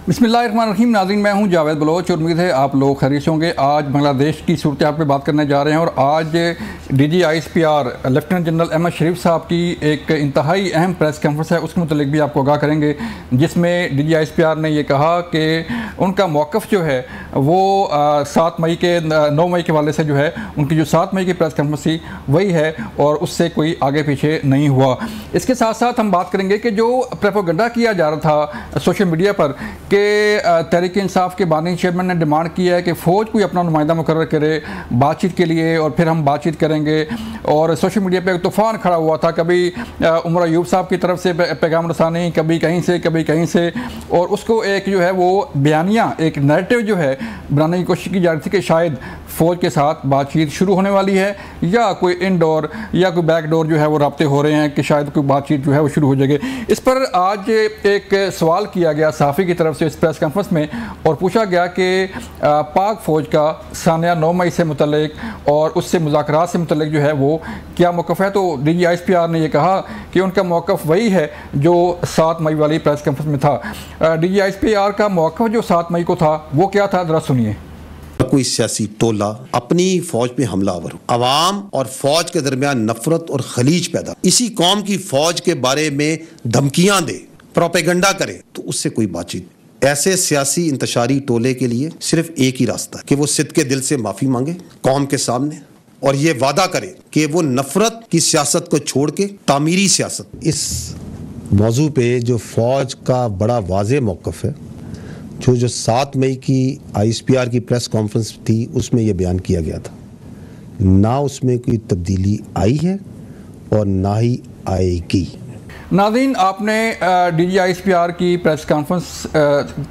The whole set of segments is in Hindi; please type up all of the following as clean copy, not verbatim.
बिस्मिल्लाहिर्रहमानिर्रहीम। नाज़रीन, मैं हूं जावेद बलोच और उम्मीद है आप लोग खैरियत से होंगे। आज बांग्लादेश की सूरत हाल पर बात करने जा रहे हैं और आज DGISPR लेफ्टिनेंट जनरल अहमद शरीफ साहब की एक इंतहाई अहम प्रेस कॉन्फ्रेंस है, उसके मुतालिक भी आपको आगाह करेंगे, जिसमें DGISPR ने यह कहा कि उनका मौक़िफ़ जो है वो 9 मई के वाले से जो है उनकी जो 7 मई की प्रेस कॉन्फ्रेंस थी वही है और उससे कोई आगे पीछे नहीं हुआ। इसके साथ साथ हम बात करेंगे कि जो प्रोपेगेंडा किया जा रहा था सोशल मीडिया पर कि तहरीक इंसाफ के बानी चेयरमैन ने डिमांड किया है कि फ़ौज कोई अपना नुमाइंदा मुकर्रर करे बातचीत के लिए और फिर हम बातचीत करेंगे, और सोशल मीडिया पे एक तूफ़ान खड़ा हुआ था, कभी उमर अयूब साहब की तरफ से पैगाम रसानी, कभी कहीं से, और उसको एक जो है वो बयानिया एक नैरेटिव जो है बनाने की कोशिश की जा रही थी कि शायद फ़ौज के साथ बातचीत शुरू होने वाली है या कोई इनडोर या कोई बैकडोर जो है वो राब्ते हो रहे हैं कि शायद कोई बातचीत जो है वो शुरू हो जाएगी। इस पर आज एक सवाल किया गया सहाफ़ी की तरफ से इस प्रेस कॉन्फ्रेंस में और पूछा गया कि पाक फ़ौज का सानिया 9 मई से मुतल्लिक और उससे मुज़ाकरात से मुतल्लिक जो है वो क्या मौक़िफ़ है। तो DGISPR ने यह कहा कि उनका मौक़िफ़ वही है जो 7 मई वाली प्रेस कॉन्फ्रेंस में था। DGISPR का मौक़िफ़ जो 7 मई को था वो क्या था, ज़रा सुनिए। कोई सियासी टोला अपनी फौज पे हमलावर हो, अवाम और फौज के दरमियान नफरत और खलीज पैदा, इसी कौम की फौज के बारे में धमकियां दे, प्रोपेगेंडा करे, तो उससे कोई बातचीत। ऐसे सियासी इंतशारी टोले के लिए सिर्फ एक ही रास्ता है कि वो सिद्क़े दिल से माफी मांगे कौम के सामने और ये वादा करे कि वो नफरत की सियासत को छोड़ के तामीरी सियासत। इस मौजू पे जो फौज का बड़ा वाज़ेह मौक़िफ़ है, जो 7 मई की ISPR की प्रेस कॉन्फ्रेंस थी उसमें यह बयान किया गया था, ना उसमें कोई तब्दीली आई है और ना ही आएगी। नाज़रीन, आपने DGISPR की प्रेस कॉन्फ्रेंस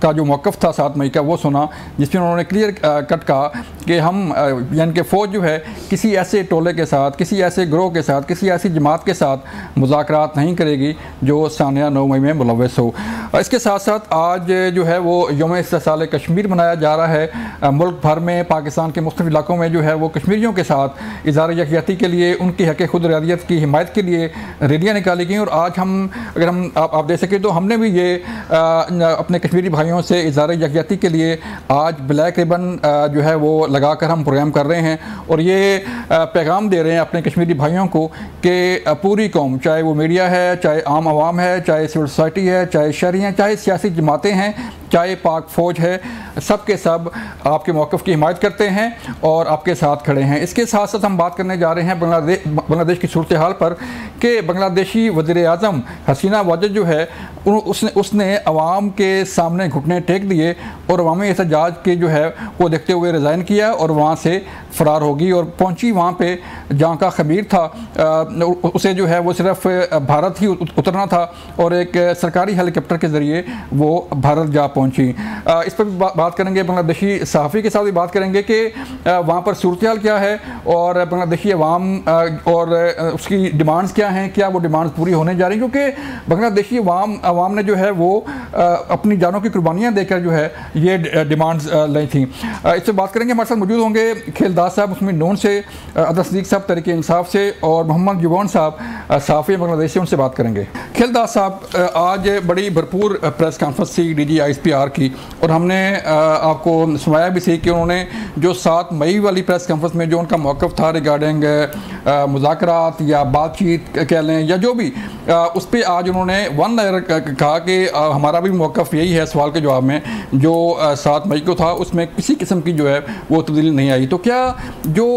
का जो मौक़िफ़ था 7 मई का वो सुना, जिसमें उन्होंने क्लियर कट कहा कि हम यानी कि फ़ौज जो है किसी ऐसे टोले के साथ, किसी ऐसे ग्रोह के साथ, किसी ऐसी जमात के साथ मुज़ाकरात नहीं करेगी जो सानिया 9 मई में मुलव्वस हो। इसके साथ साथ आज जो है वो यौम इस्तिक़लाल कश्मीर मनाया जा रहा है। मुल्क भर में पाकिस्तान के मुख्तलिफ़ इलाकों में जो है वो कश्मीरियों के साथ इज़हार यकजहती के लिए, उनकी हक़ खुद इरादियत की हिमायत के लिए रैलियाँ निकाली गई और आज अगर आप देख सकें तो हमने भी ये अपने कश्मीरी भाइयों से इज़हार यकजहती के लिए आज ब्लैक रिबन जो है वो लगाकर हम प्रोग्राम कर रहे हैं और ये पैगाम दे रहे हैं अपने कश्मीरी भाइयों को कि पूरी कौम, चाहे वो मीडिया है, चाहे आम आवाम है, चाहे सिविल सोसाइटी है, चाहे शहरी हैं, चाहे सियासी जमातें हैं, चाहे पाक फ़ौज है, सब के सब आपके मौक़िफ़ की हिमायत करते हैं और आपके साथ खड़े हैं। इसके साथ साथ हम बात करने जा रहे हैं बांग्लादेश की सूरत हाल पर कि बांग्लादेशी वज़ीर-ए-आज़म हसीना वाजिद जो है उसने अवाम के सामने घुटने टेक दिए और अवामी एहतजाज के जो है वो देखते हुए रिज़ाइन किया और वहाँ से फ़रार होगी और पहुँची वहाँ पे जहाँ का खबीर था उसे जो है वो सिर्फ भारत ही उतरना था और एक सरकारी हेलीकॉप्टर के ज़रिए वो भारत जा पहुँची। इस पर भी बात करेंगे, बांग्लादेशी सहाफ़ी के साथ भी बात करेंगे कि वहाँ पर सूरत हाल क्या है और बांग्लादेशी अवाम और उसकी डिमांड्स क्या हैं, क्या वो डिमांड्स पूरी होने जा रही हैं, क्योंकि बांग्लादेशी अवाम ने जो है वो अपनी जानों की कुर्बानियाँ देकर जो है ये डिमांड्स ली थी। इस पर बात करेंगे। हमारे साथ मौजूद होंगे खेलदास साहब मुस्लिम नून से, अदर सदीक साहब तहरीक इंसाफ से और मोहम्मद जुबान साहब सहाफ़ी बांग्लादेश से, उनसे बात करेंगे। खेलदास साहब, आज बड़ी भरपूर प्रेस कॉन्फ्रेंस थी DGISPR की और हमने आपको सुनाया भी थी कि उन्होंने जो 7 मई वाली प्रेस कॉन्फ्रेंस में जो उनका मौक़िफ़ था रिगार्डिंग मुज़ाकरात या बातचीत कह लें या जो भी, उस पर आज उन्होंने वन लायर कहा कि हमारा भी मौक़िफ़ यही है सवाल के जवाब में, जो 7 मई को था उसमें किसी किस्म की जो है वो तब्दीली नहीं आई। तो क्या जो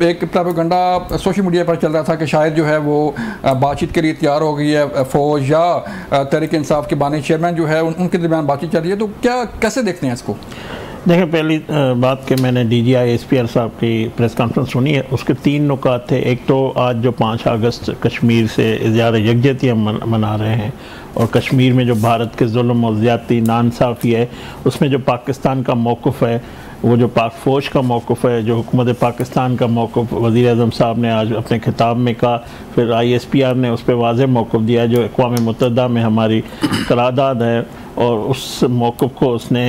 एक प्रोपेगेंडा सोशल मीडिया पर चल रहा था कि शायद जो है वो बातचीत के लिए तैयार हो गई है फ़ौज या तहरीक इंसाफ के बानी चेयरमैन जो है उनके दरमियान बातचीत चल रही है, तो क्या कैसे देखते हैं इसको? देखिए, पहली बात कि मैंने DGISPR साहब की प्रेस कॉन्फ्रेंस सुनी है, उसके 3 नुकात थे। एक तो आज जो 5 अगस्त कश्मीर से इज़हार यकजहती हम मना रहे हैं और कश्मीर में जो भारत के जुल्म और ज़्यादती नाइंसाफ़ी है उसमें जो पाकिस्तान का मौक़िफ़ है, वो जो पाक फ़ौज का मौक़िफ़ है, जो हुकूमत पाकिस्तान का मौक़िफ़ वज़ीर-ए-आज़म साहब ने आज अपने खिताब में कहा, फिर ISPR ने उस पर वाज़ेह मौक़िफ़ दिया जो अक़वाम मुत्तहिदा में हमारी करारदाद है और उस मौक़िफ़ को उसने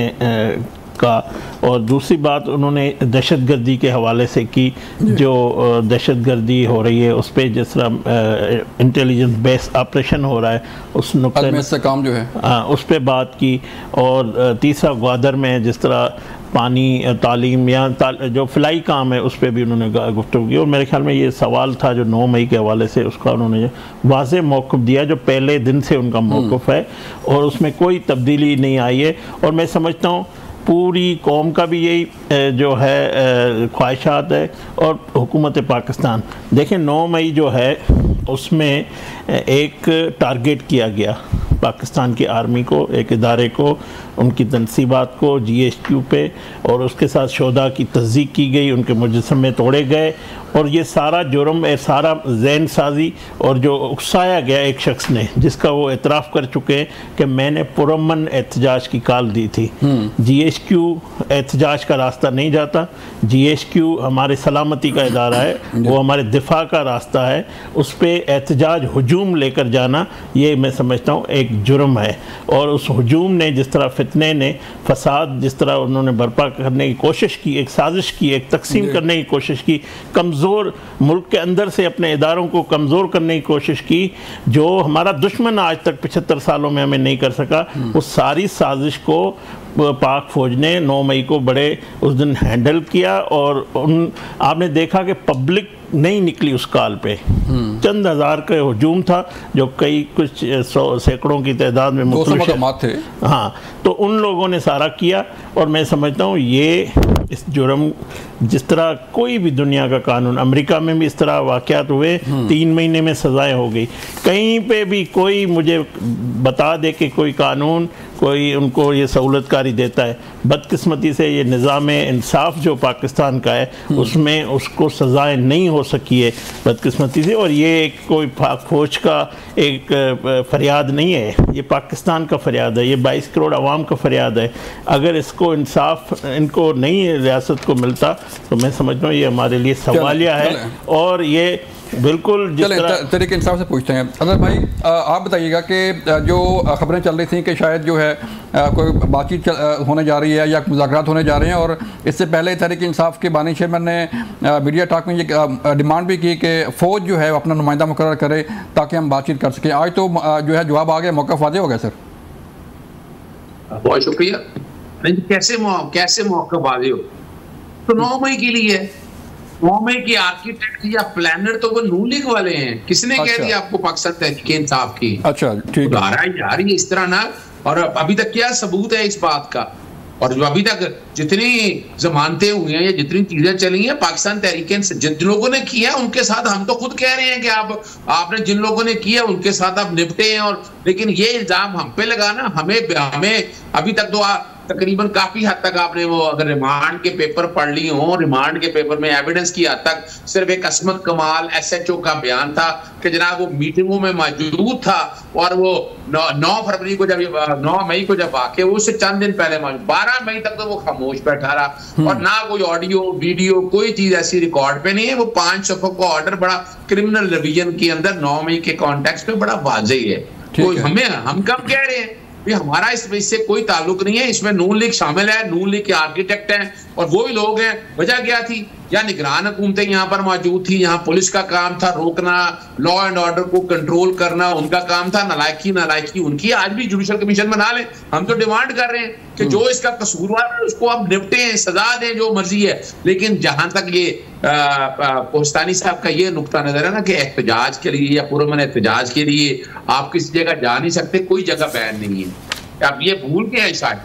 का। और दूसरी बात उन्होंने दहशतगर्दी के हवाले से की, जो दहशतगर्दी हो रही है उस पर जिस तरह इंटेलिजेंस बेस्ड ऑपरेशन हो रहा है उस नुक्ते से काम जो है उस पर बात की। और तीसरा ग्वादर में जिस तरह पानी, तालीम या जो फ़िलाई काम है उस पर भी उन्होंने गुफ्तगू की। और मेरे ख्याल में ये सवाल था जो 9 मई के हवाले से, उसका उन्होंने वाज़े मौक़िफ़ दिया जो पहले दिन से उनका मौक़िफ़ है और उसमें कोई तब्दीली नहीं आई है। और मैं समझता हूँ पूरी कौम का भी यही जो है ख्वाहिशात है। और हुकूमत पाकिस्तान देखें 9 मई जो है उसमें एक टारगेट किया गया पाकिस्तान की आर्मी को, एक इदारे को, उनकी तनसीबात को, GHQ पे, और उसके साथ शोधा की तस्दीक की गई, उनके मुजस्समे तोड़े गए। और ये सारा जुर्म, सारा जहन साजी और जो उकसाया गया एक शख्स ने, जिसका वो एतराफ़ कर चुके हैं कि मैंने पुरअमन एहतजाज की कॉल दी थी। GHQ एहतजाज का रास्ता नहीं जाता, GHQ हमारे सलामती का इदारा है, वो हमारे दिफा का रास्ता है। उस पर एहतजाज हजूम लेकर जाना, ये मैं समझता हूँ एक जुर्म है। और उस हजूम ने जिस तरह फितने ने, फसाद जिस तरह उन्होंने बर्पा करने की कोशिश की, एक साजिश की, एक तकसीम करने की कोशिश की, कमज़ोर मुल्क के अंदर से अपने इदारों को कमज़ोर करने की कोशिश की, जो हमारा दुश्मन आज तक 75 सालों में हमें नहीं कर सका, उस सारी साजिश को पाक फौज ने 9 मई को बड़े उस दिन हैंडल किया। और आपने देखा कि पब्लिक नहीं निकली उस कॉल पे, चंद हज़ार का हजूम था जो कई कुछ सैकड़ों की तादाद में मुख्तलिफ थे। हाँ, तो उन लोगों ने सारा किया। और मैं समझता हूँ ये इस जुर्म, जिस तरह कोई भी दुनिया का कानून, अमेरिका में भी इस तरह वाक़यात हुए, 3 महीने में सज़ाएं हो गई, कहीं पे भी कोई मुझे बता दे कि कोई कानून कोई उनको ये सहूलतकारी देता है। बदकिस्मती से ये निज़ाम इंसाफ जो पाकिस्तान का है उसमें उसको सज़ाएं नहीं हो सकी है बदकिस्मती से। और ये एक कोई फौज का एक फरियाद नहीं है, ये पाकिस्तान का फरियाद है, ये 22 करोड़ आवाम का फरियाद है। अगर इसको इंसाफ इनको नहीं रियासत को मिलता तो मैं समझता हूँ ये हमारे लिए सवालिया है। और ये बिल्कुल तरीके इंसाफ से पूछते हैं। अगर भाई आप बताइएगा कि जो खबरें चल रही थी कि शायद जो है कोई बातचीत होने जा रही है या मुज़ाकरात होने जा रहे हैं, और इससे पहले तहरीक इंसाफ के बानी चेयरमैन ने मीडिया टॉक में ये डिमांड भी की कि फ़ौज जो है अपना नुमाइंदा मुकर्रर करे ताकि हम बातचीत कर सकें। आज तो जो है जवाब आ गया, मौका वाज़ेह हो गया सर। बहुत शुक्रिया। कैसे मौका वाज़ेह हो तो 9 मई के लिए 9 मई की आर्किटेक्ट या प्लानर तो वो नून लीग वाले हैं। किसने कह दिया आपको पाकिस्तान तहरीक इंसाफ की? अच्छा ठीक है यार, ये इस तरह ना। और अभी तक क्या सबूत है इस बात का? और जो अभी तक जितनी जमानतें हुई हैं या जितनी चीजें चली हैं, पाकिस्तान तहरीक जिन लोगों ने किया उनके साथ हम तो खुद कह रहे हैं कि आपने जिन लोगों ने किया उनके साथ आप निपटे हैं। और लेकिन ये इल्जाम हम पे लगाना, हमें अभी तक तो तकरीबन काफी हद तक आपने वो अगर रिमांड के पेपर पढ़ लिए हो, रिमांड के पेपर में एविडेंस की हद तक सिर्फ एक असमत कमाल SHO का बयान था कि जनाब वो मीटिंगों में मौजूद था। और वो 9 फरवरी को जब 9 मई को जब वाक़या उससे चंद दिन पहले 12 मई तक तो वो खामोश बैठा रहा और ना कोई ऑडियो वीडियो कोई चीज ऐसी रिकॉर्ड पे नहीं है। वो 5 सफ़ों का ऑर्डर बड़ा क्रिमिनल रिवीजन के अंदर 9 मई के कॉन्टेक्स्ट में बड़ा वाज़ेह है। तो हम कब कह रहे हैं ये हमारा इससे कोई ताल्लुक नहीं है। इसमें नून लीग शामिल है, नून लीग के आर्किटेक्ट हैं और वो ही लोग हैं। वजह क्या थी? या निगरान हुकूमतें यहाँ पर मौजूद थी, यहाँ पुलिस का काम था रोकना, लॉ एंड ऑर्डर को कंट्रोल करना उनका काम था। नालायकी उनकी। आज भी जुडिशल कमीशन बना ले। हम तो डिमांड कर रहे हैं कि जो इसका कसूरवार है उसको आप निपटें, सजा दें, जो मर्जी है। लेकिन जहां तक ये पोस्तानी साहब का ये नुक्ता नजर है ना कि एहतजाज के लिए या पुरअमन एहतजाज के लिए आप किसी जगह जा नहीं सकते, कोई जगह बैन नहीं है। आप ये भूल के हैं शायद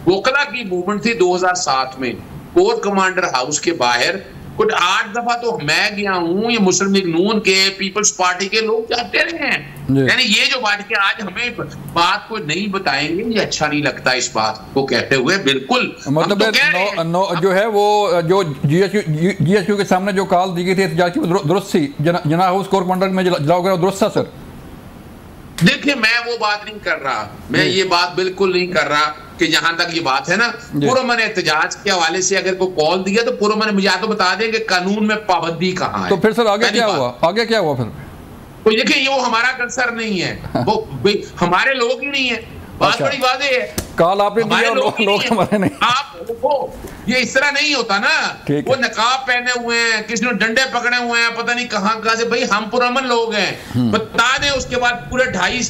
वोकला की मूवमेंट थी 2007 में कोर कमांडर हाउस के बाहर कुछ 8 दफा तो मैं गया हूं। ये मुस्लिम लीग नून के, पीपल्स पार्टी के लोग जाते रहे हैं। यानी ये जो बात के आज हमें बात को नहीं बताएंगे, ये अच्छा नहीं लगता इस बात को कहते हुए। बिल्कुल मतलब जो है वो जो GHQ के सामने जो कॉल दी गई थी एहतजाज की दुरुस्त थी, जना हाउस कोर कमांडर में जलाओ गया दुरुस्त था सर। देखिए मैं वो बात नहीं कर रहा, मैं ये बात बिल्कुल नहीं कर रहा कि जहां तक ये बात है ना पुरअमन एहतजाज के हवाले से अगर कोई कॉल दिया तो पुरअमन मुझे तो बता दें कि कानून में पाबंदी कहाँ है। तो फिर सर आगे क्या हुआ? आगे क्या हुआ फिर? तो देखिए ये वो हमारा कंसर्न नहीं है, वो हमारे लोग ही नहीं है। बात बड़ी वादे है। कॉल आपने दिया, लोग हमारे नहीं। आप ये इस तरह नहीं होता ना, वो नकाब पहने हुए हैं, किसी ने डंडे पकड़े हुए हैं, पता नहीं कहां से। भाई हम पुरअमन लोग हैं, बता दें। उसके बाद पूरे 2.5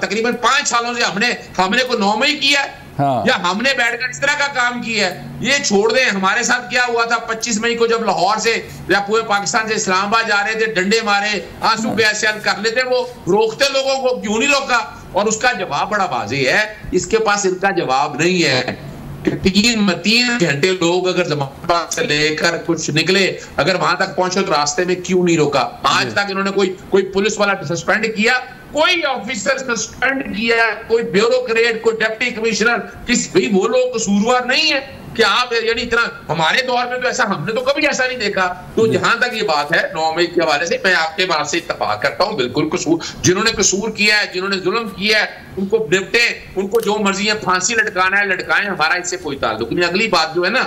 तकरीबन 5 सालों से हमने को 9 मई किया है, हाँ। या हमने बैठकर इस तरह का काम किया है। ये छोड़ दें। हमारे साथ क्या हुआ था 25 मई को, जब लाहौर से या पूरे पाकिस्तान से इस्लामाबाद जा रहे थे, डंडे मारे, आंसू बेअसर कर लेते, वो रोकते लोगों को, क्यों नहीं रोका? और उसका जवाब बड़ा वाज़ेह है, इसके पास इनका जवाब नहीं है कि 3 घंटे लोग अगर जमात से लेकर कुछ निकले, अगर वहां तक पहुंचे तो रास्ते में क्यों नहीं रोका? आज तक इन्होंने कोई पुलिस वाला सस्पेंड किया, कोई ऑफिसर सस्पेंड किया, कोई ब्यूरोक्रेट, कोई डिप्टी कमिश्नर, भी वो लोग कसूरवार नहीं है कि आप यानी इतना। हमारे दौर में तो ऐसा, हमने तो कभी ऐसा नहीं देखा। तो जहां तक ये बात है 9 मई के हवाले से, मैं आपके बात से इत्तेफाक करता हूं। बिल्कुल कसूर, जिन्होंने कसूर किया है, जिन्होंने जुल्म किया है, उनको निपटे, उनको जो मर्जी है फांसी लटकाना है लटकाएं, हमारा इससे कोई ताल्लुक नहीं। अगली बात जो है ना,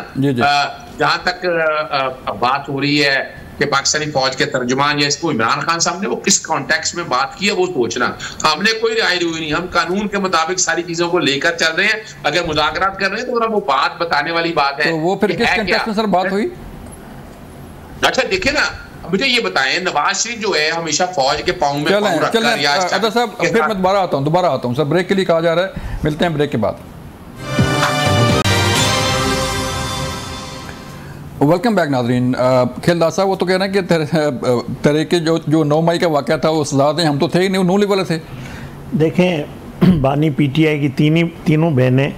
जहां तक बात हो रही है कि पाकिस्तानी फौज के तर्जुमान या इसको इमरान खान साहब ने वो किस कॉन्टेक्स्ट में बात की है, वो सोचना। हमने कोई राय हुई नहीं, हम कानून के मुताबिक सारी चीजों को लेकर चल रहे हैं। अगर मुज़ाकरात कर रहे हैं तो वो बात बताने वाली बात है। तो वो फिर किस कॉन्टेक्स्ट में सर बात हुई? अच्छा देखिए ना, मुझे ये बताएं, नवाज शरीफ जो है हमेशा फौज के पाँव में पाँव रखकर, या साहब फिर मैं दोबारा आता हूँ सर, ब्रेक के लिए कहा जा रहा है। मिलते हैं ब्रेक के बाद। वेलकम बैक नाजरीन। खिलदार साहब वो तो कह रहे हैं कि तरह के जो 9 मई का वाक़या था वो सजा दें, हम तो थे ही नहीं, नूली वाले थे। देखें, बानी पीटीआई की तीनों बहनें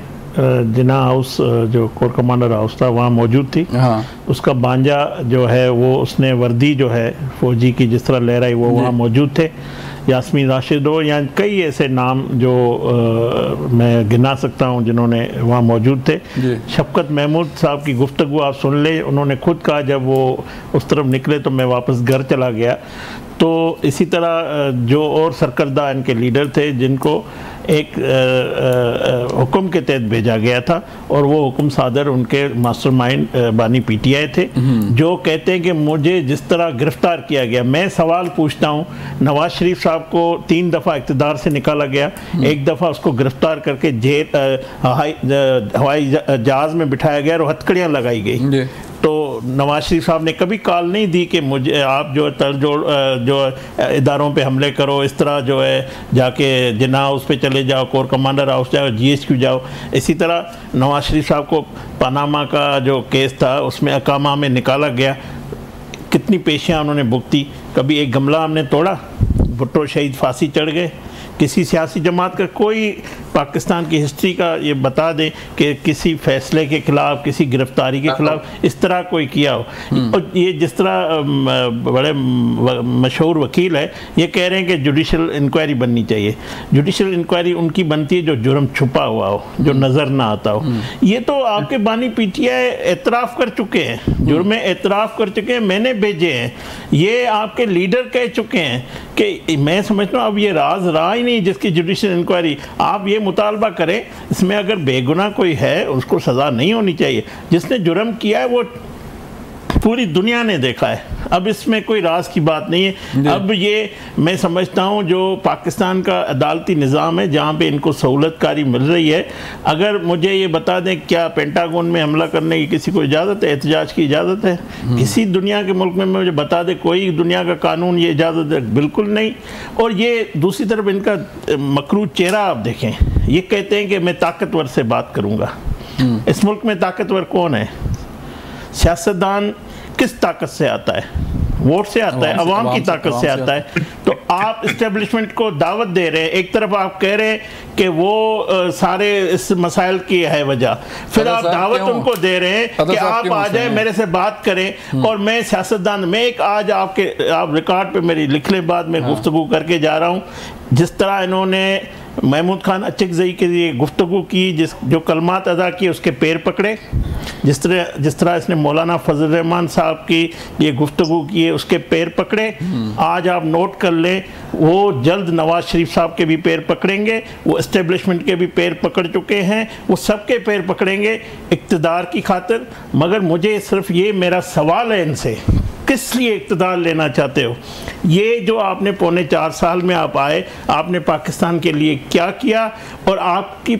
जिना हाउस जो कोर कमांडर हाउस था वहाँ मौजूद थी। हाँ। उसका बांजा जो है वो उसने वर्दी जो है फौजी की जिस तरह लहराई, वो वहाँ मौजूद थे। यास्मीन राशिद हो या कई ऐसे नाम जो मैं गिना सकता हूँ जिन्होंने वहाँ मौजूद थे। शफकत महमूद साहब की गुफ्तगू आप सुन ले, उन्होंने खुद कहा जब वो उस तरफ निकले तो मैं वापस घर चला गया। तो इसी तरह जो और सरकर्दा इनके लीडर थे जिनको एक हुक्म के तहत भेजा गया था, और वो हुक्म सादर उनके मास्टरमाइंड बानी पीटीआई थे, जो कहते हैं कि मुझे जिस तरह गिरफ्तार किया गया। मैं सवाल पूछता हूँ, नवाज शरीफ साहब को 3 दफ़ा इक़्तिदार से निकाला गया, एक दफ़ा उसको गिरफ्तार करके हवाई जहाज़ में बिठाया गया और हथकड़ियाँ लगाई गई। तो नवाज शरीफ साहब ने कभी कॉल नहीं दी कि मुझे आप जो जो इदारों पे हमले करो, इस तरह जो है जाके जिन्ना हाउस पे चले जाओ, कोर कमांडर हाउस जाओ, GHQ जाओ। इसी तरह नवाज शरीफ साहब को पनामा का जो केस था उसमें अकामा में निकाला गया, कितनी पेशियाँ उन्होंने भुगती। कभी एक गमला हमने तोड़ा, भुट्टो शहीद फांसी चढ़ गए। किसी सियासी जमात का कोई पाकिस्तान की हिस्ट्री का ये बता दें कि किसी फैसले के खिलाफ, किसी गिरफ्तारी के खिलाफ इस तरह कोई किया हो। और ये जिस तरह बड़े मशहूर वकील है, ये कह रहे हैं कि जुडिशल इंक्वायरी बननी चाहिए। जुडिशल इंक्वायरी उनकी बनती है जो जुर्म छुपा हुआ हो, जो नज़र ना आता हो। ये तो आपके बानी पीटीआई एतराफ़ कर चुके हैं, जुर्म एतराफ़ कर चुके हैं, मैंने भेजे हैं, ये आपके लीडर कह चुके हैं कि मैं समझता हूँ अब ये राज रहा ही नहीं जिसकी जुडिशल इंक्वायरी। आप ये मुतालबा करें, इसमें अगर बेगुनाह कोई है उसको सज़ा नहीं होनी चाहिए। जिसने जुर्म किया है वो पूरी दुनिया ने देखा है, अब इसमें कोई राज की बात नहीं है। अब ये मैं समझता हूँ जो पाकिस्तान का अदालती निज़ाम है जहाँ पे इनको सहूलतकारी मिल रही है, अगर मुझे ये बता दें क्या पेंटागन में हमला करने की किसी को इजाज़त है, एहतजाज की इजाज़त है? किसी दुनिया के मुल्क में मुझे बता दें कोई दुनिया का कानून ये इजाज़त है? बिल्कुल नहीं। और ये दूसरी तरफ इनका मकरू चेहरा आप देखें, ये कहते हैं कि मैं ताकतवर से बात करूँगा। इस मुल्क में ताकतवर कौन है? सियासतदान किस ताकत से आता है? वोट से आता है, अवाम की ताकत से आता है। तो आप इस्टेब्लिशमेंट को दावत दे रहे हैं, एक तरफ आप कह रहे हैं कि वो सारे इस मसाइल की है वजह, फिर आप दावत उनको दे रहे हैं कि आप आ जाए मेरे से बात करें। और मैं सियासतदान, मैं एक आज आप रिकॉर्ड पे मेरी लिखने बाद मैं गुफ्तगू करके जा रहा हूँ, जिस तरह इन्होंने महमूद खान अचकज़ई के लिए गुफ्तगू की, जो कलमात अदा किए उसके पैर पकड़े, जिस तरह इसने मौलाना फजल रहमान साहब की ये गुफ्तगू की है उसके पैर पकड़े। आज आप नोट कर लें, वो जल्द नवाज शरीफ साहब के भी पैर पकड़ेंगे, वो इस्टेब्लिशमेंट के भी पैर पकड़ चुके हैं, वो सबके पैर पकड़ेंगे इक़्तिदार की खातिर। मगर मुझे सिर्फ ये मेरा सवाल है इनसे, किस लिए इक़्तिदार लेना चाहते हो? ये जो आपने पौने 4 साल में आप आए, आपने पाकिस्तान के लिए क्या किया और आपकी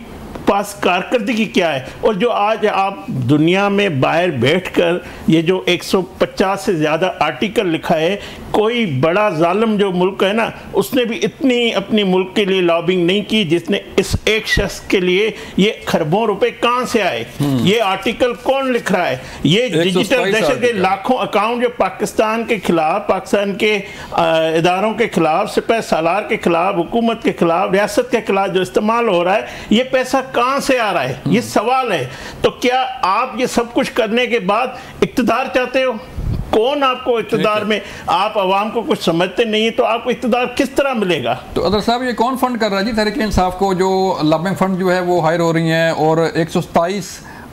पास कारकर्दगी क्या है? और जो आज आप दुनिया में बाहर बैठकर ये जो 150 से ज़्यादा आर्टिकल लिखा है, कोई बड़ा जालिम जो मुल्क है ना, उसने भी इतनी अपनी मुल्क के लिए लॉबिंग नहीं की जिसने इस एक शख्स के लिए ये खरबों रुपए कहाँ से आए? ये आर्टिकल कौन लिख रहा है? ये डिजिटल दहशत के लाखों अकाउंट जो पाकिस्तान के खिलाफ, पाकिस्तान के इदारों के खिलाफ, सिपह सालार के खिलाफ, हुकूमत के खिलाफ, रियासत के खिलाफ जो इस्तेमाल हो रहा है, ये पैसा कहां से आ रहा है? ये सवाल है। तो क्या आप ये सब कुछ करने के बाद इक़्तिदार चाहते हो? कौन आपको इक़्तिदार में, आप अवाम को कुछ समझते नहीं है तो आपको इक़्तिदार किस तरह मिलेगा? तो अदर साहब, ये कौन फंड कर रहा है जी तहरीक इंसाफ को? जो लॉबिंग फंड जो है वो हायर हो रही हैं और 127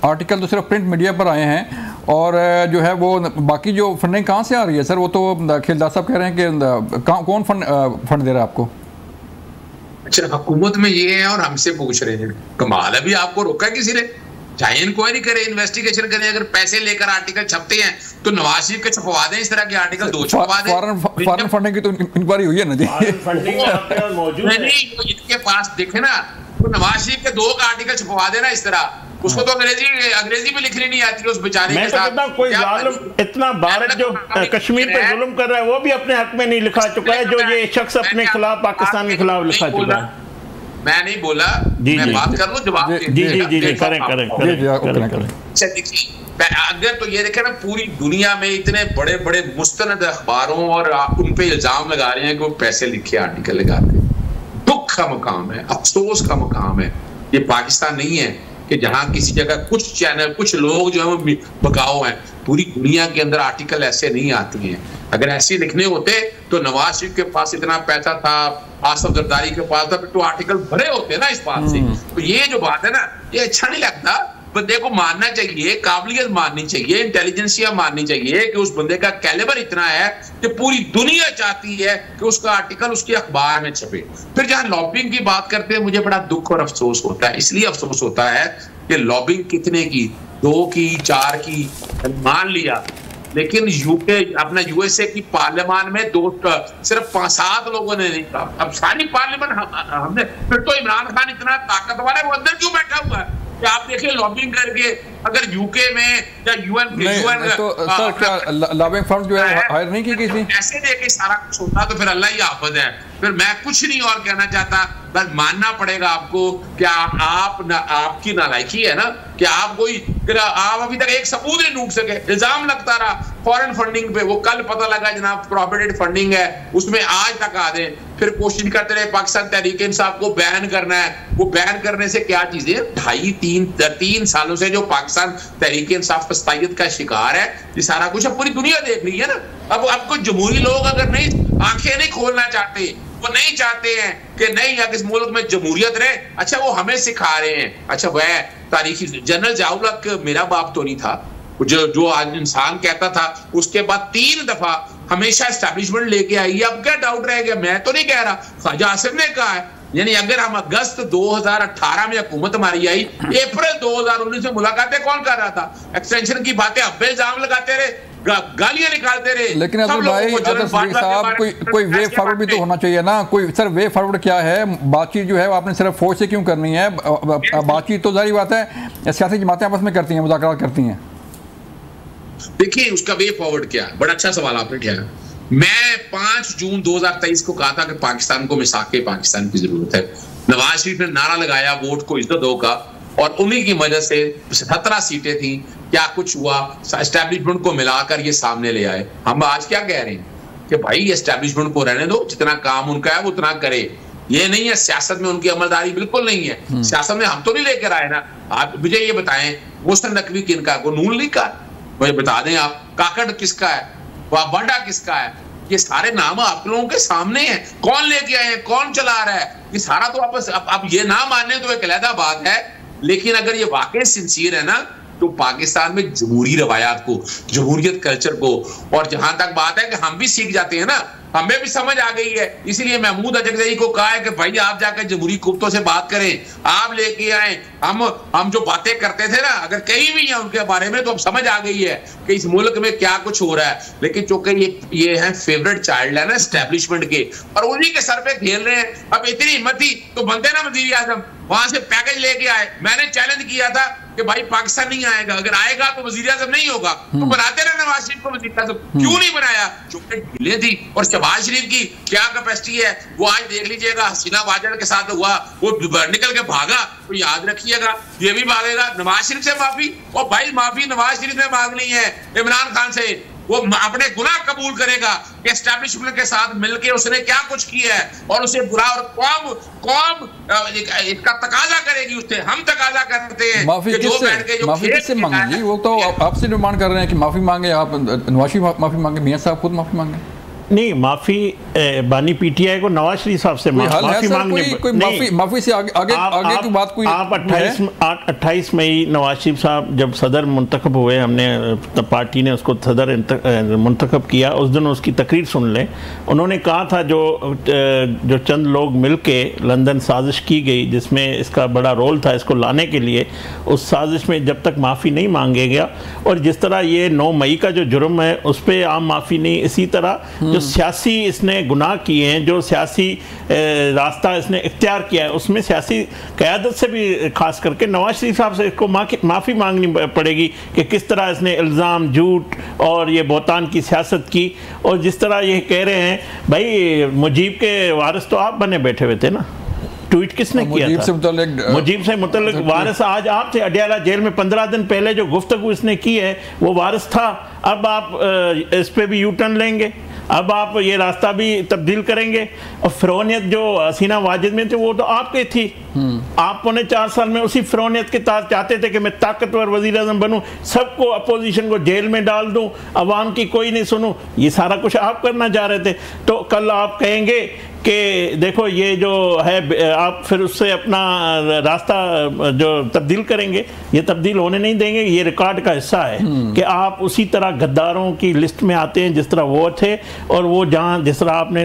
आर्टिकल तो सिर्फ प्रिंट मीडिया पर आए हैं, और जो है वो बाकी जो फंडिंग कहाँ से आ रही है सर? वो तो खिलदार साहब कह रहे हैं कि कौन फंड दे रहा है आपको? अच्छा, हुकूमत में ये है और हमसे पूछ रहे हैं। कमाल है, भी आपको रोका है किसी ने? चाहे इंक्वायरी करे, इन्वेस्टिगेशन करें। अगर पैसे लेकर आर्टिकल छपते हैं तो नवाज शरीफ के छपवा दें, इस तरह के आर्टिकल 2 छपवा दें। फॉरेन फंडिंग की तो इंक्वायरी हुई है ना जी? नहीं, इनके पास देखे ना, तो नवाज शरीफ के 2 आर्टिकल छपवा देना इस तरह। उसको तो अंग्रेजी में लिखनी नहीं आती है उस बेचारे के साथ। कोई जालिम इतना भारत जो कश्मीर पे जुल्म कर रहा है वो भी अपने हक में नहीं लिखा चुका है, जो ये शख्स अपने खिलाफ, पाकिस्तान के खिलाफ लिखा चुका है। मैं नहीं बोला, मैं बात कर लूं, जवाब जी करें। अगर तो ये देखे ना, पूरी दुनिया में इतने बड़े बड़े मुस्तनद अखबारों और उन पे इल्जाम लगा रहे हैं कि वो पैसे लिखे आर्टिकल लगाते हैं। दुख का मकाम है, अफसोस का मकाम है। ये पाकिस्तान नहीं है कि जहां किसी जगह कुछ चैनल, कुछ लोग जो है वो बगाओ हैं। पूरी दुनिया के अंदर आर्टिकल ऐसे नहीं आते हैं। अगर ऐसे लिखने होते तो नवाज शरीफ के पास इतना पैसा था, आसिफ जरदारी के पास था, तो आर्टिकल भरे होते ना इस बात से। तो ये जो बात है ना, ये अच्छा नहीं लगता। बंदे को मानना चाहिए, काबिलियत माननी चाहिए, इंटेलिजेंसिया माननी चाहिए कि उस बंदे का कैलिबर इतना है कि पूरी दुनिया चाहती है कि उसका आर्टिकल उसके अखबार में छपे। फिर जहां लॉबिंग की बात करते हैं, मुझे बड़ा दुख और अफसोस होता है। इसलिए अफसोस होता है कि लॉबिंग कितने की, 2 की, 4 की मान लिया, लेकिन यूके, अपना यूएसए की पार्लियामान में सिर्फ 5-7 लोगों ने नहीं कहा। अब सारी पार्लियामेंट हमने, फिर तो इमरान खान इतना ताकतवर है, वो अंदर क्यों बैठा हुआ है? आप देखिए लॉबिंग करके, अगर यूके में या यूएन तो सर क्या लॉबिंग फंड जो है हायर नहीं की किसी? ऐसे देके सारा कुछ होता तो फिर अल्लाह ही हाफिज है। फिर मैं कुछ नहीं और कहना चाहता, बस मानना पड़ेगा आपको कि आपकी नालायकी है ना कि आप अभी तक एक सबूत नहीं ढूंढ सके। इल्जाम लगता रहा फॉरेन फंडिंग पे, वो कल पता लगा जनाब प्रोहिबिटेड फंडिंग है, उसमें आज तक आ दें। फिर कोशिश करते रहे पाकिस्तान तहरीक इंसाफ को बैन करना है। वो बैन करने से क्या चीजें, 2.5-3 सालों से जो पाकिस्तान तहरीक इंसाफ फस्तायत का शिकार है, ये सारा कुछ अब पूरी दुनिया देख रही है ना। अब कुछ जमहूरी लोग अगर नहीं, आंखें नहीं खोलना चाहते, वो नहीं चाहते हैं कि नहीं अगर इस मुल्क में जमहूरियत रहे, अच्छा वो हमें सिखा रहे हैं। अच्छा वह तारीखी जनरल ज़िया-उल-हक मेरा बाप तो नहीं था, जो आज इंसान कहता था, उसके बाद 3 दफा हमेशा एस्टैब्लिशमेंट लेके आई। अब क्या डाउट रह गया? मैं तो नहीं कह रहा, ख्वाजा आसिफ ने कहा है। यानी अगर हम अगस्त 2018 में हुकूमत हमारी आई, अप्रैल 2019 में मुलाकातें कौन कर रहा था? एक्सटेंशन की बातें अब इल्जाम लगाते रहे, गालियां निकालते रहे। लेकिन अब्दुल भाई साहब, कोई वे फॉरवर्ड भी तो होना चाहिए ना। कोई सर वे फॉरवर्ड क्या है? बातचीत जो है वो आपने सिर्फ फौज से क्यों करनी है? बातचीत तो जारी बात है, सियासी जमातें आपस में करती हैं, मुज़ाकरात करती हैं। देखिए उसका वे फॉरवर्ड क्या है, बड़ा अच्छा सवाल आपने किया। मैं 5 जून 2023 को कहा था कि पाकिस्तान को मिसाके पाकिस्तान की जरूरत है। नवाज शरीफ ने नारा लगाया वोट को इज्जत दो का, और उन्हीं की वजह से 17 सीटें थी। क्या कुछ हुआ? एस्टैब्लिशमेंट को मिलाकर ये सामने ले आए। हम आज क्या कह रहे हैं कि भाई एस्टैब्लिशमेंट को रहने दो, जितना काम उनका है वो उतना करे। ये नहीं है सियासत में उनकी अमलदारी बिल्कुल नहीं है। सियासत में हम तो नहीं लेकर आए ना। आप मुझे ये बताएं, मोहसिन नकवी किनका? को नून लीग का? मुझे बता दें आप, काकड़ किसका है? वाडा किसका है? ये सारे नाम आप लोगों के सामने हैं। कौन लेके आए हैं, कौन चला रहा है, ये सारा तो आपस अब ये ना मानने तो एक अलग बात है, लेकिन अगर ये वाकई सिंसियर है ना, तो पाकिस्तान में जमहूरी रवायात को, जमहूरियत कल्चर को, और जहां तक बात है कि हम भी सीख जाते हैं ना हमें भी समझ आ गई है। इसीलिए महमूद अजगजई को कहा है कि भाई आप जाकर जमहूरी कुत्तों से बात करें, आप लेके आए। हम जो बातें करते थे ना, अगर कहीं भी है उनके बारे में, तो अब समझ आ गई है कि इस मुल्क में क्या कुछ हो रहा है। लेकिन चूंकि ये है फेवरेट चाइल्ड है ना एस्टेब्लिशमेंट के, और उन्हीं के सर पे खेल रहे हैं। अब इतनी हिम्मत थी तो बनते ना वजीर आजम, वहां से पैकेज लेके आए। मैंने चैलेंज किया था कि भाई पाकिस्तान नहीं आएगा, अगर आएगा तो वजीर आजम नहीं होगा, तो बनाते रहे नवाज शरीफ को वजीर आजम। क्यों नहीं बनाया? चूंकि ढीले थी। और शहबाज शरीफ की क्या कैपेसिटी है वो आज देख लीजिएगा, हसीना वाजद के साथ हुआ, वो निकल के भागा, तो याद रखिएगा ये भी भागेगा। नवाज शरीफ से माफी, और भाई माफी नवाज शरीफ ने मांगनी है इमरान खान से। वो अपने गुनाह कबूल करेगा कि एस्टैब्लिशमेंट के साथ मिलके उसने क्या कुछ किया है, और उसे बुरा, और कौम इसका तकाजा करेगी उससे। हम तकाजा करते हैं माफी किससे मांगेंगी? वो तो आपसे डिमांड कर रहे हैं कि माफी मांगे आप, नवाज शरीफ माफी मांगे, मियां साहब खुद माफी मांगे। नहीं, माफी बानी पीटीआई को नवाज शरीफ साहब से माफी मांगने, कोई माफी से आगे की बात कोई आप 28 मई नवाज शरीफ साहब जब सदर मुंतखब हुए, हमने पार्टी ने उसको सदर मुंतखब किया, उस दिन उसकी तकरीर सुन लें। उन्होंने कहा था जो चंद लोग मिलके लंदन साजिश की गई जिसमें इसका बड़ा रोल था इसको लाने के लिए, उस साजिश में जब तक माफ़ी नहीं मांगेगा, और जिस तरह ये 9 मई का जो जुर्म है उस पर आम माफ़ी नहीं, इसी तरह जो सियासी इसने गुनाह किए हैं, जो सियासी रास्ता इसने इख्तियार किया है, उसमें सियासी क़यादत से भी खास करके नवाज शरीफ साहब से इसको माफ़ी मांगनी पड़ेगी कि किस तरह इसने इल्ज़ाम, झूठ और ये बहुतान की सियासत की। और जिस तरह ये कह रहे हैं, भाई मुजीब के वारिस तो आप बने बैठे हुए थे ना, ट्वीट किसने किया था? मुजीब से मुतल्लिक वारिस आज आप थे। अडियाला जेल में 15 दिन पहले जो गुफ्तगू इसने की है वो वारिस था। अब आप इस पे भी यू टर्न लेंगे, अब आप ये रास्ता भी तब्दील करेंगे। और फिरौनियत जो हसीना वाजिद में थे वो तो आपके थी। आप 4.25 साल में उसी फिरौनियत के तहत चाहते थे कि मैं ताकतवर वजीर आज़म बनूं, सबको अपोजिशन को जेल में डाल दूं, अवाम की कोई नहीं सुनूं, ये सारा कुछ आप करना चाह रहे थे। तो कल आप कहेंगे कि देखो ये जो है, आप फिर उससे अपना रास्ता जो तब्दील करेंगे, ये तब्दील होने नहीं देंगे। ये रिकॉर्ड का हिस्सा है कि आप उसी तरह गद्दारों की लिस्ट में आते हैं जिस तरह वो थे, और वो जहाँ जिस तरह आपने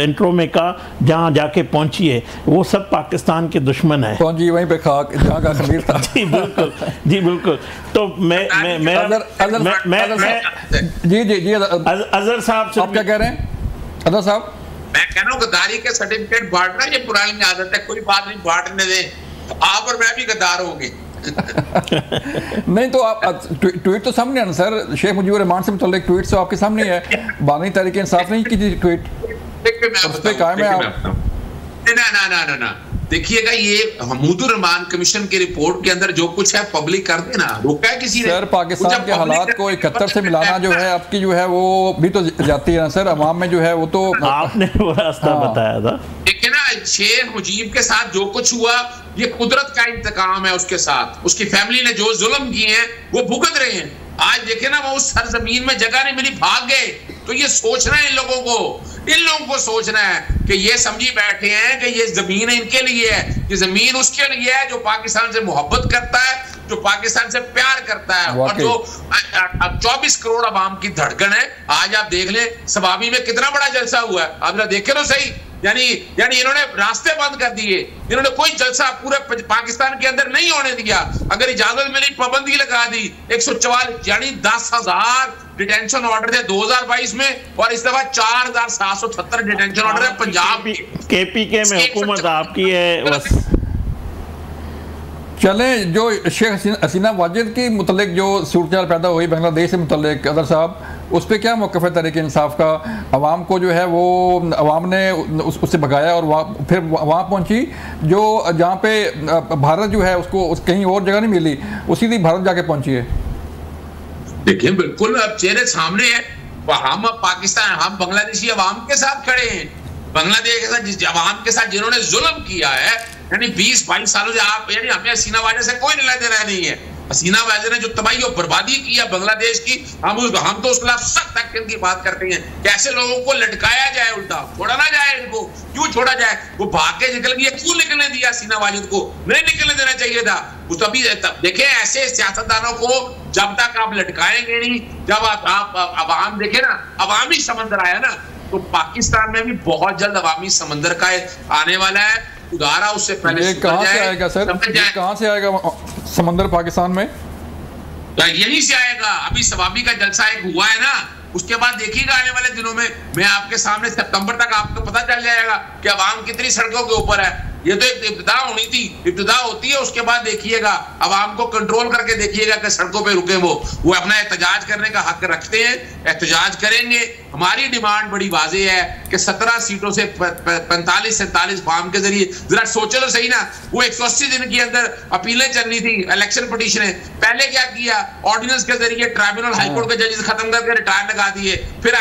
इंट्रो में कहा जहाँ जाके पहुँची है वो सब पाकिस्तान के दुश्मन है, पहुँची वहीं पे खाक जहाँ का खमीर था। जी बिल्कुल, जी बिल्कुल। तो मैं जी अजहर साहब से आप क्या कह रहे हैं? अजहर साहब, मैं कह रहा हूँ गद्दारी के सर्टिफिकेट बांटना ये पुरानी आदत है, कोई बात नहीं, बांटने दें। आप और मैं भी गद्दार होंगे। नहीं तो आप ट्वीट तो सामने है ना सर, शेख मुजीबुर रहमान से मुतल्लिक ट्वीट तो आपके सामने है। बानी तहरीक इंसाफ नहीं की थी ट्वीट, उस पे कायम है आप? ना देखिएगा, ये महमूदुर रहमान कमीशन की रिपोर्ट के अंदर जो कुछ है पब्लिक कर देना, रोका है किसी ने? सर पाकिस्तान के हालात को 71 से मिलाना जो है आपकी जो है वो भी तो जाती है ना सर, अवाम में जो है वो तो आपने वो रास्ता बताया था। देखिए ना, शेख मुजीब के साथ जो कुछ हुआ ये कुदरत का इंतकाम है उसके साथ। उसकी फैमिली ने जो जुल्म किए हैं वो भुगत रहे हैं। आज देखे ना, वो उस सरजमीन में जगह नहीं मिली, भाग गए। तो ये सोचना है इन लोगों को सोचना है कि ये समझी बैठे हैं कि ये जमीन इनके लिए है, ये जमीन उसके लिए है जो पाकिस्तान से मोहब्बत करता है, जो पाकिस्तान से प्यार करता है, और जो 24 करोड़ अवाम की धड़कन है। आज आप देख लें सबाबी में कितना बड़ा जलसा हुआ है, आप देखे तो सही। यानी इन्होंने रास्ते बंद कर दिए, इन्होंने कोई जलसा पूरे पाकिस्तान के अंदर नहीं होने दिया। अगर इजाजत मिली पाबंदी लगा दी। 144 यानी 10,000 डिटेंशन ऑर्डर थे 2022 में, और इस दफा 4,770 डिटेंशन ऑर्डर है पंजाब की। केपीके में हुकूमत आपकी है बस। चलें, जो शेख हसीना वाजिद की मुतल्लिक जो सूरत पैदा हुई बांग्लादेश से मुतल्लिक, अदर साहब उस पर क्या मौक़िफ़ है तहरीक इंसाफ का? अवाम को जो है वो अवाम ने उससे भगाया और फिर वहाँ पहुँची जो जहाँ पे भारत जो है उसको कहीं और जगह नहीं मिली, उसी दिन भारत जाके पहुँची है। देखिए बिल्कुल अब चेहरे सामने है, हम पाकिस्तान, हम बांग्लादेशी अवाम के साथ खड़े हैं। बांग्लादेश के साथ जिस अवाम के साथ जिन्होंने जुल्म किया है, यानी 20-22 सालों से आप, यानी हमें हसीना वाजिद से कोई लेना देना नहीं है। हसीना वाजिद ने जो तबाही और बर्बादी की है बांग्लादेश की, हम तो उस खिलाफ सख्त एक्शन की बात करते हैं। कैसे लोगों को लटकाया जाए, उल्टा छोड़ा ना जाए, इनको क्यों छोड़ा जाए? वो भाग के निकल गया, क्यों निकलने दिया हसीना वाजिद को? नहीं निकलने देना चाहिए था। उस अभी देखे ऐसे सियासतदानों को जब तक आप लटकाएंगे नहीं, जब आप अवाम देखे ना, अवामी समंदर आया ना, तो पाकिस्तान में भी बहुत जल्द अवामी समंदर का आने वाला है। उदारा उससे पहले कहां से आएगा सर, कहां से आएगा समंदर पाकिस्तान में? यहीं से आएगा। अभी सवाबी का जलसा एक हुआ है ना, उसके बाद देखिएगा आने वाले दिनों में मैं आपके सामने सितंबर तक आपको पता चल जाएगा कि अवाम कितनी सड़कों के ऊपर है। ये तो एक इब्तिदा होनी थी, इब्तिदा होती है, उसके बाद देखिएगा अवाम को कंट्रोल करके देखिएगा कि सड़कों पे रुके वो अपना एहतजाज करने का हक रखते हैं, एहतजाज करेंगे। हमारी डिमांड बड़ी वाज़ेह है कि 17 सीटों से 45-47 फार्म के जरिए, जरा सोचो तो सही ना, वो 180 दिन के अंदर अपीलें चलनी थी, इलेक्शन पिटीशनें। पहले क्या किया, ऑर्डिनेंस के जरिए ट्राइब्यूनल हाईकोर्ट के जजेस खत्म करके रिटायर लगा दिए, फिर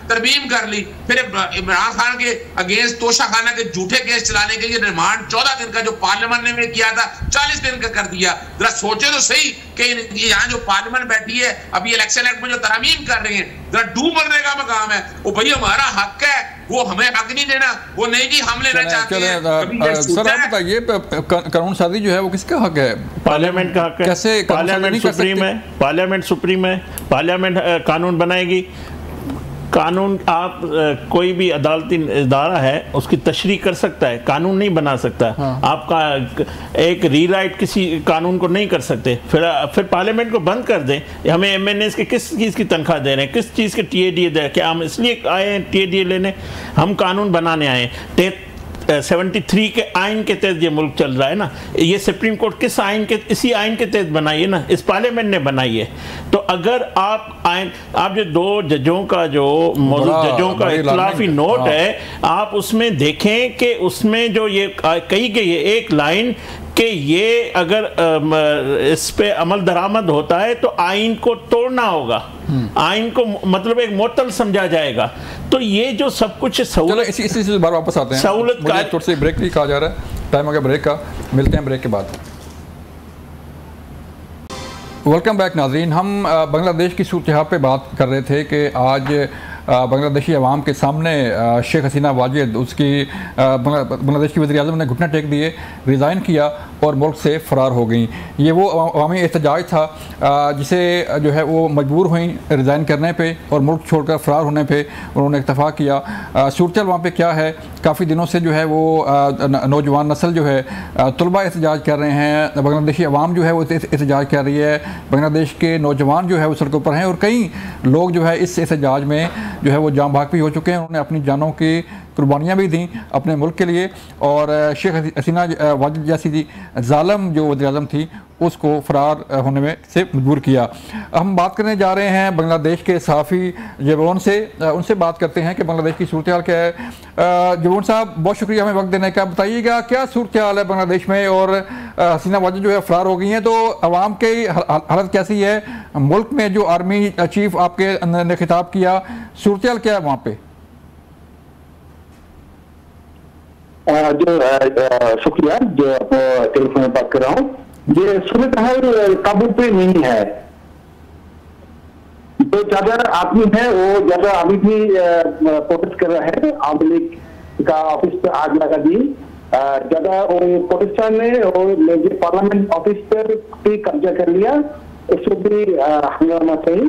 तरमीम कर ली, फिर इमरान खान के अगेंस्ट तोशा खाना के झूठे केस चलाने के लिए रिमांड 14 दिन का जो पार्लियामेंट ने किया था 40 दिन का कर दिया। जरा सोचे तो सही कि यहाँ जो पार्लियामेंट बैठी है अभी इलेक्शन एक्ट में जो तरमीम कर रहे हैं, जरा डूब मरने का मकाम है। वो भाई हमारा हक है, वो हमें हक नहीं देना, वो नहीं कि हम लेना चाहते हैं। सर आप बताइए कानून साजी जो है वो किसका हक है? पार्लियामेंट का हक है। कैसे? पार्लियामेंट सुप्रीम है, पार्लियामेंट सुप्रीम है, पार्लियामेंट कानून बनाएगी। कानून आप कोई भी अदालती इदारा है उसकी तशरीह कर सकता है, कानून नहीं बना सकता। हाँ। आपका एक रीराइट किसी कानून को नहीं कर सकते। फिर पार्लियामेंट को बंद कर दें। हमें एमएनएस के किस चीज़ की तनख्वाह दे रहे हैं, किस चीज़ के टीएडीए दे रहे हैं? क्या हम इसलिए आए हैं टीएडीए लेने? हम कानून बनाने आए हैं। 73 के आइन के तहत ये मुल्क चल रहा है ना। ये सुप्रीम कोर्ट किस आइन के, इसी आइन के तहत बनाई है ना, इस पार्लियामेंट ने बनाई है। तो अगर आप जो 2 जजों का जो मौजूद जजों का इख्तिलाफी नोट है, आप उसमें देखें कि उसमें जो ये कही गई है एक लाइन कि ये अगर इस पे अमल दरामद होता है तो आइन को तोड़ना होगा, आइन को मतलब एक मुअत्तल समझा जाएगा। तो ये जो सब कुछ सहूलत, इसी बार वापस आते हैं। सहूलत का थोड़ी सी ब्रेक भी कहा जा रहा है, टाइम आ गया ब्रेक का, मिलते हैं ब्रेक के बाद। वेलकम बैक नाज़रीन। हम बांग्लादेश की सूरत हाल पे बात कर रहे थे कि आज बांग्लादेशी अवाम के सामने शेख हसीना वाजिद, उसकी बांग्लादेश की वज़ीर आज़म ने घुटने टेक दिए, रिज़ाइन किया और मुल्क से फ़रार हो गई। ये वो अवामी एहतजाज था जिसे जो है वो मजबूर हुई रिज़ाइन करने पे और मुल्क छोड़कर फ़रार होने पे उन्होंने इत्तफ़ा किया। सूरत वहाँ पे क्या है, काफ़ी दिनों से जो है वो नौजवान नस्ल जो है तलबा एहतजाज कर रहे हैं, बांग्लादेशी अवाम जो है वो एहतजाज कर रही है, बांग्लादेश के नौजवान जो है वो सड़कों पर हैं और कई लोग जो है इस एहतजाज में जो है वो जाम भाग भी हो चुके हैं। उन्होंने अपनी जानों की कुर्बानियाँ भी दी अपने मुल्क के लिए और शेख हसीना वाजिद जैसी जालिम जो वज़ीर आज़म थी उसको फ़रार होने में से मजबूर किया। हम बात करने जा रहे हैं बांग्लादेश के सहाफ़ी जबोन से, उनसे बात करते हैं कि बांग्लादेश की सूरत हाल क्या है। जबोन साहब बहुत शुक्रिया हमें वक्त देने का। बताइएगा क्या सूरत हाल है बांग्लादेश में और हसीना वाजिद जो है फ़रार हो गई हैं तो अवाम की हालत कैसी है? मुल्क में जो आर्मी चीफ आपके ने खिताब किया, सूरत हाल क्या है वहाँ पे? शुक्रिया जो आप टेलीफोन में बात कर रहा हूँ। ये सूरत हाल काबू पे नहीं है। जो ज्यादा आदमी है वो ज्यादा अभी भी प्रोटेस्ट कर रहा है। आवामी लीग का ऑफिस पे आग लगा दी। ज्यादा वो प्रोटेस्टर ने और पार्लियामेंट ऑफिस पर भी कब्जा कर लिया, उसको भी हंगामा सही।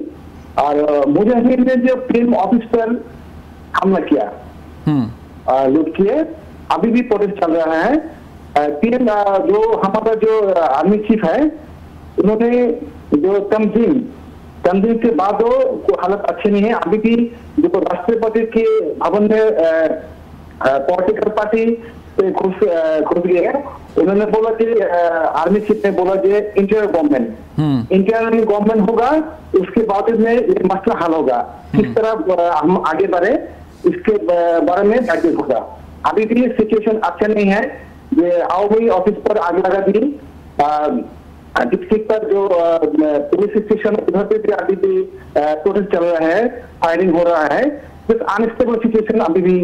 और मुजाहिदीन ने जो फिल्म ऑफिस पर हमला किया, लूट किए, अभी भी प्रोटेस्ट चल रहा है। पीएम जो हमारा जो आर्मी चीफ है उन्होंने जो तंजीम के बाद हालत अच्छी नहीं है। अभी भी जो राष्ट्रपति के भवन में पॉलिटिकल पार्टी पे घुस गए हैं। उन्होंने बोला कि आर्मी चीफ ने बोला कि इंटरनल गवर्नमेंट होगा, उसके बाद में ये मसला हल होगा। किस तरह हम आगे बढ़े इसके बारे में बैठक होगा। अभी भी सिचुएशन अच्छा नहीं है। ये आवामी ऑफिस पर आग लगा दी, डिस्ट्रिक्ट पर जो पुलिस स्टेशन उधर पे भी अभी भी प्रोटेस्ट चल रहा है, फायरिंग हो रहा है। बस अनस्टेबल सिचुएशन अभी भी।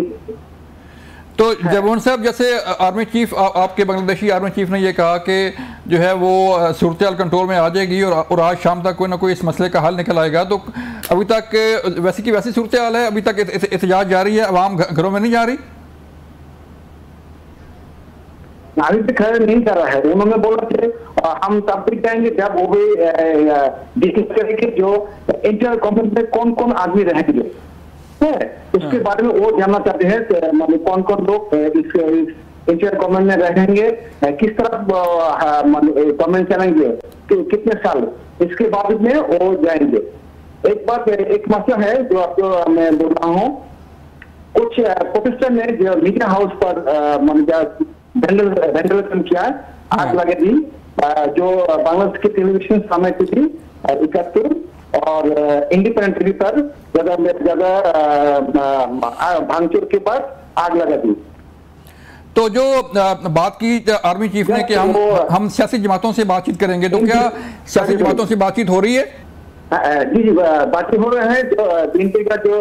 तो जबोन साहब, जैसे आर्मी चीफ आपके बांग्लादेशी आर्मी चीफ ने ये कहा कि जो है वो सूरत हाल कंट्रोल में आ जाएगी और आज शाम तक कोई ना कोई इस मसले का हल निकल आएगा, तो अभी तक वैसी की वैसी सूरत हाल है? अभी तक एहतजाज जारी है, अवाम घरों में नहीं जा रही? अभी भी खैर नहीं कर रहा है। उन्होंने बोला कि हम तब भी जाएंगे जब वो भी डिस्कस करेंगे जो इंटर गवर्नमेंट में कौन कौन आदमी रहेंगे। है, उसके बारे में वो जानना चाहते हैं कि कौन कौन लोग इस इंडियन गवर्नमेंट में रहेंगे, किस तरह गवर्नमेंट चलेंगे, कितने साल, इसके बाद में वो जाएंगे। एक मसला है जो आपको मैं बोल रहा हूँ, कुछ प्रोटेस्टेंट ने जो मीडिया हाउस पर वेंडलिज्म किया, आग लगा दी, जो बांग्लादेश के टेलीविजन सामने थी 71 और इंडिपेंडेंट टीवी पर ज्यादा भांगचोर के पास आग लगा दी। तो जो बात की आर्मी चीफ ने कि हम सियासी जमातों से बातचीत करेंगे, तो क्या सियासी जमातों से बातचीत हो रही है? जी जी, बातचीत हो रहे हैं। जो बीएनपी का जो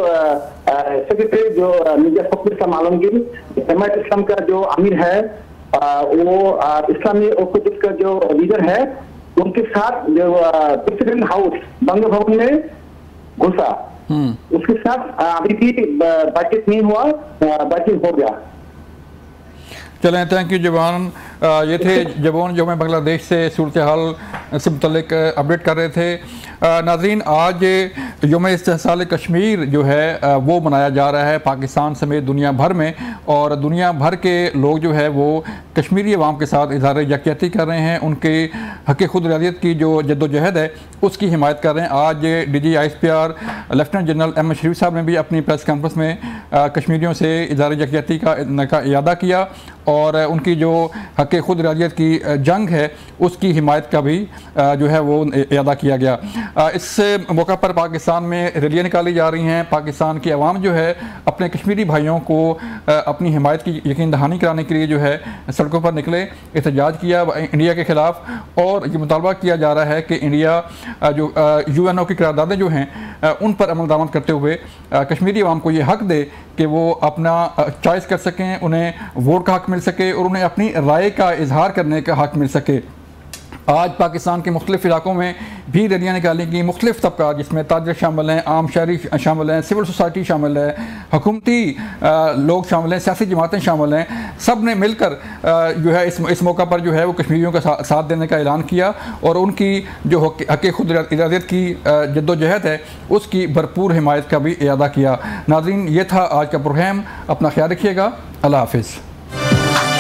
सेक्रेटरी जो मिर्जा फखरुल इस्लाम आलमगीर, जमात इस्लाम का जो अमीर है, वो इस्लामी ओकुटिस का जो लीडर है, उनके साथ जो प्रेसिडेंट हाउस बंग भवन में घुसा, उसके साथ अभी भी बातचीत नहीं हुआ, बातचीत हो गया। चलें, थैंक यू जवान। ये थे जवान जो हमें बांग्लादेश से सूरत हाल से मुतल्लिक अपडेट कर रहे थे। नाज़रीन, आज यौम इस्तिहसाल कश्मीर जो है वो मनाया जा रहा है पाकिस्तान समेत दुनिया भर में, और दुनिया भर के लोग जो है वो कश्मीरी अवाम के साथ इज़हार यकजहती कर रहे हैं, उनके हक़ खुद इरादियत की जो जद्दोजहद है उसकी हिमायत कर रहे हैं। आज DGISPR लेफ्टिनेंट जनरल M शरीफ साहब ने भी अपनी प्रेस कॉन्फ्रेंस में कश्मीरियों से इज़हार यकजहती का इरादा किया और उनकी जो हक़ खुद इरादियत की जंग है उसकी हिमायत का भी जो है वो इरादा किया गया। इस मौका पर पाकिस्तान में रैलियाँ निकाली जा रही हैं। पाकिस्तान की आवाम जो है अपने कश्मीरी भाइयों को अपनी हिमायत की यकीन दहानी कराने के लिए जो है सड़कों पर निकले, एहतजाज किया इंडिया के ख़िलाफ़, और ये मुतालबा किया जा रहा है कि इंडिया जो UNO की करारदादें जो हैं उन पर अमल दरामद करते हुए कश्मीरी आवाम को ये हक़ दे कि वो अपना चॉइस कर सकें, उन्हें वोट का हक़ मिल सके और उन्हें अपनी राय का इजहार करने का हक़ मिल सके। आज पाकिस्तान के मुख्तलिफ़ इलाकों में भी रैलियाँ निकाली गई। मुख्तलिफ़ तबका जिसमें ताजर शामिल हैं, आम शहरी शामिल हैं, सिविल सोसाइटी शामिल है, हुकूमती लोग शामिल हैं, सियासी जमातें शामिल हैं, सब ने मिलकर जो है इस मौका पर जो है वो कश्मीरियों का साथ देने का ऐलान किया और उनकी जो हक़ खुद इरादियत की जद्दोजहद है उसकी भरपूर हिमायत का भी इरादा किया। नाज़रीन, ये था आज का प्रोग्राम। अपना ख्याल रखिएगा। अल्लाह हाफ़िज़।